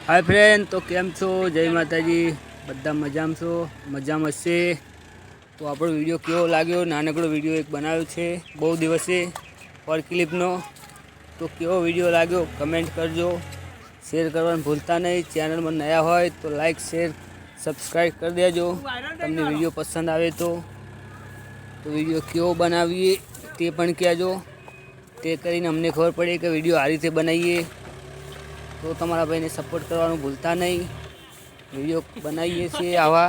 Hi friend, तो केम छो? जय माताजी। बधा मजाम छो? मजाम हशे तो आपणो विडियो केवो लाग्यो? नानकड़ो विडियो एक बनाव्यो छे बहु दिवसे पर क्लिपनो। तो केवो विडियो लाग्यो कमेंट करजो, शेर करवानुं भूलता नहीं। चेनल में नया होय तो लाइक शेर सब्सक्राइब कर देजो। तमने विडियो पसंद आवे तो विडियो केवो बनावीए ते पण कहेजो, ते करीने अमने खबर पड़े कि विडियो आ रीते बनावीए। तो तमारा भाईने सपोर्ट करवानुं भूलता नहीं। विडियो बनावीए छे आवा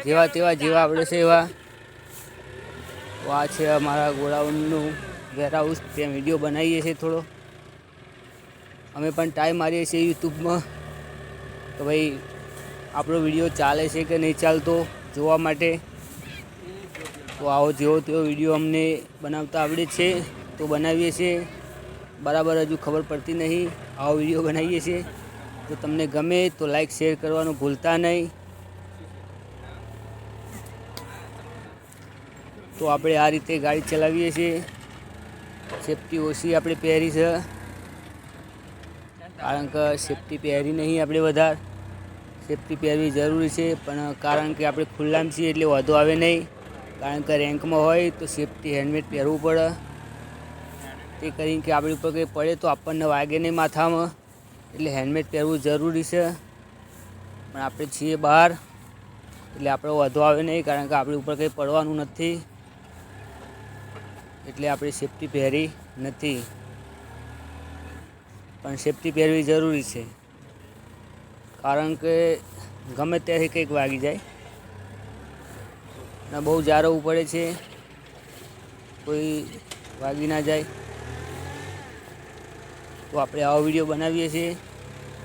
जेवा तेवा जेवा आवड़े छे एवा। तो आ छे अमारा गोडाउननुं वेरहाउस, त्यां विडियो बनावीए छे थोड़ो। अमे पण ट्राय मारीए छीए यूट्यूब में तो भाई आपणो विडियो चाले छे कि नहीं चालतो जोवा माटे। तो आओ जेवो तेवो विडियो अमने बनावता आवड़े छे तो बनावीए छे। बराबर हजू खबर पड़ती नहीं। आओ विडियो बनावीए छे तो तमने गमे तो लाइक शेर करवानुं भूलता नहीं। तो आपणे आ रीते गाड़ी चलावीए छीए। सेफ्टी ओછી આપણે પહેરી છે, કારણ કે સેફટી પહેરી નહીં આપણે વધારે। સેફટી પહેરવી જરૂરી છે, પણ કારણ કે આપણે ખુલ્લામાં છીએ એટલે વાંધો આવે નહીં। કારણ કે રેન્કમાં હોય તો સેફટી હેલ્મેટ પહેરવું પડે, તે કરીને કે આપણી ઉપર કંઈ પડે તો આપણને વાગે નહીં માથામાં, એટલે હેલ્મેટ પહેરવું જરૂરી છે। પણ આપણે છીએ બહાર એટલે આપણો વાંધો આવે નહીં, કારણ કે આપણી ઉપર કંઈ પડવાનું નથી, એટલે આપણે સેફટી પહેરી નથી। પણ સેફટી પહેરવી જરૂરી છે, કારણ કે ગમે ત્યાંથી કંઈક વાગી જાય અને બહુ જારવવું પડે છે, કોઈ વાગી ના જાય। તો આપણે આવો વિડીયો બનાવીએ છીએ।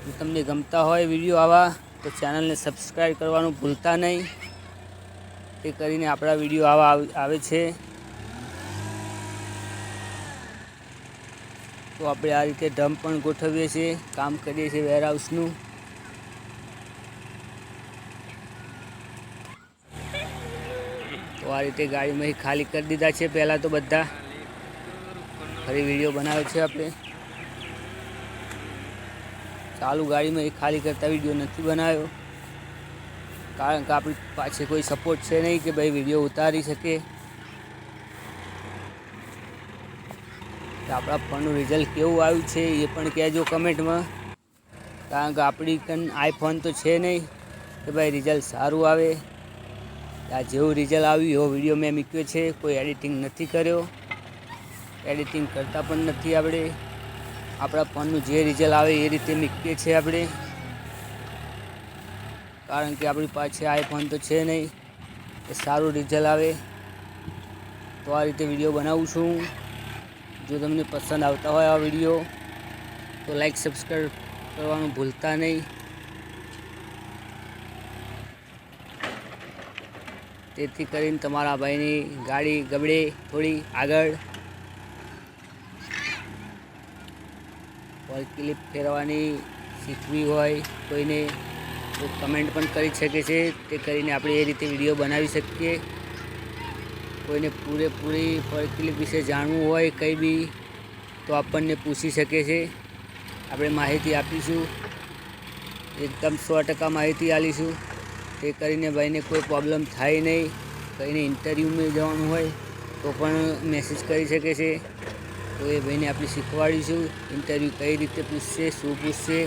જો તમને ગમતા હોય વિડીયો આવા તો ચેનલને સબસ્ક્રાઈબ કરવાનું ભૂલતા નહીં, તે કરીને આપણા વિડીયો આવા આવે છે। તો આપણે આ રીતે ડમ્પ પણ ગોઠવીએ છીએ, કામ કરીએ છીએ વેરહાઉસનું। તો આ રીતે ગાડીમાં ખાલી કરી દીધા છે પહેલાં તો બધા। ફરી વિડીયો બનાવ્યો છે આપણે। ચાલુ ગાડીમાં ખાલી કરતા વિડીયો નથી બનાવ્યો, કારણ કે આપણી પાસે કોઈ સપોર્ટ છે નહીં કે ભાઈ વિડીયો ઉતારી શકે। આપણા ફોનનું રિઝલ્ટ કેવું આવ્યું છે એ પણ કહેજો કમેન્ટમાં, કારણ કે આપણી કન આઈફોન તો છે નહીં કે ભાઈ રિઝલ્ટ સારું આવે। આ જેવું રિઝલ્ટ આવ્યું એવો વિડીયો મેં મૂક્યો છે, કોઈ એડિટિંગ નથી કર્યો, એડિટિંગ કરતા પણ નથી આપણે। આપણા ફોનનું જે રિઝલ્ટ આવે એ રીતે મૂકીએ છીએ આપણે, કારણ કે આપણી પાસે આઈફોન તો છે નહીં કે સારું રિઝલ્ટ આવે। તો આ રીતે વિડીયો બનાવું છું। જો તમને પસંદ આવતા હોય આ વિડીયો તો લાઈક સબસ્ક્રાઈબ કરવાનું ભૂલતા નહીં, તેથી કરીને તમારા ભાઈની ગાડી ગબડે થોડી આગળ। ઓર ક્લિપ ફેરવાની શીખવી હોય કોઈને તો કમેન્ટ પણ કરી શકે છે, તે કરીને આપણે એ રીતે વિડીયો બનાવી શકીએ। કોઈને પૂરેપૂરી પર ક્લિપ વિશે જાણવું હોય કંઈ બી તો આપણને પૂછી શકે છે, આપણે માહિતી આપીશું, એકદમ 100% માહિતી આપીશું, તે કરીને ભાઈને કોઈ પ્રોબ્લેમ થાય નહીં। કંઈને ઇન્ટરવ્યૂમાં જવાનું હોય તો પણ મેસેજ કરી શકે છે, તો એ ભાઈને આપણે શીખવાડીશું ઇન્ટરવ્યૂ કઈ રીતે પૂછશે, શું પૂછશે,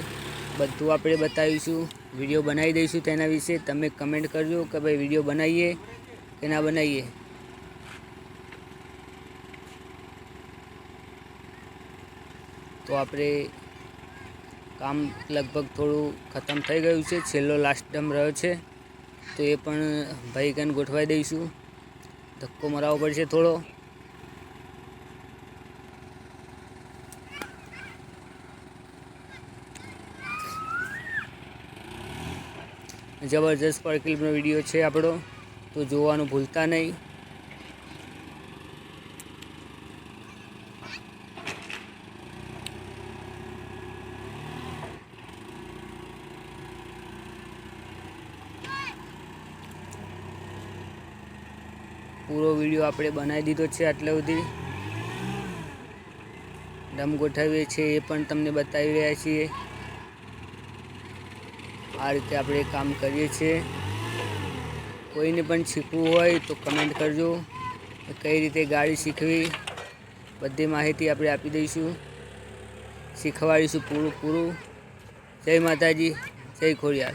બધું આપણે બતાવીશું, વિડીયો બનાવી દઈશું તેના વિશે। તમે કમેન્ટ કરજો કે ભાઈ વિડીયો બનાવીએ કે ના બનાવીએ। તો આપણે કામ લગભગ થોડું ખતમ થઈ ગયું છે, છેલ્લો લાસ્ટ ડમ રહ્યો છે, તો એ પણ ભાઈ કન ગોઠવાઈ દઈશું। ધક્કો મરાવવો પડશે થોડો। જબરજસ્ત પર ક્લિપનો વિડીયો છે આપણો, તો જોવાનું ભૂલતા નહીં। પૂરો વિડીયો આપણે બનાવી દીધો છે આટલે સુધી। ડમ ગોઠવીએ છીએ એ પણ તમને બતાવી રહ્યા છીએ। આ રીતે આપણે કામ કરીએ છીએ. કોઈને પણ શીખવું હોય તો કમેન્ટ કરજો. કઈ રીતે ગાડી શીખવી બધી માહિતી આપણે આપી દઈશું, શીખવાડીશું પૂરું. જય માતાજી, જય ખોડિયાર.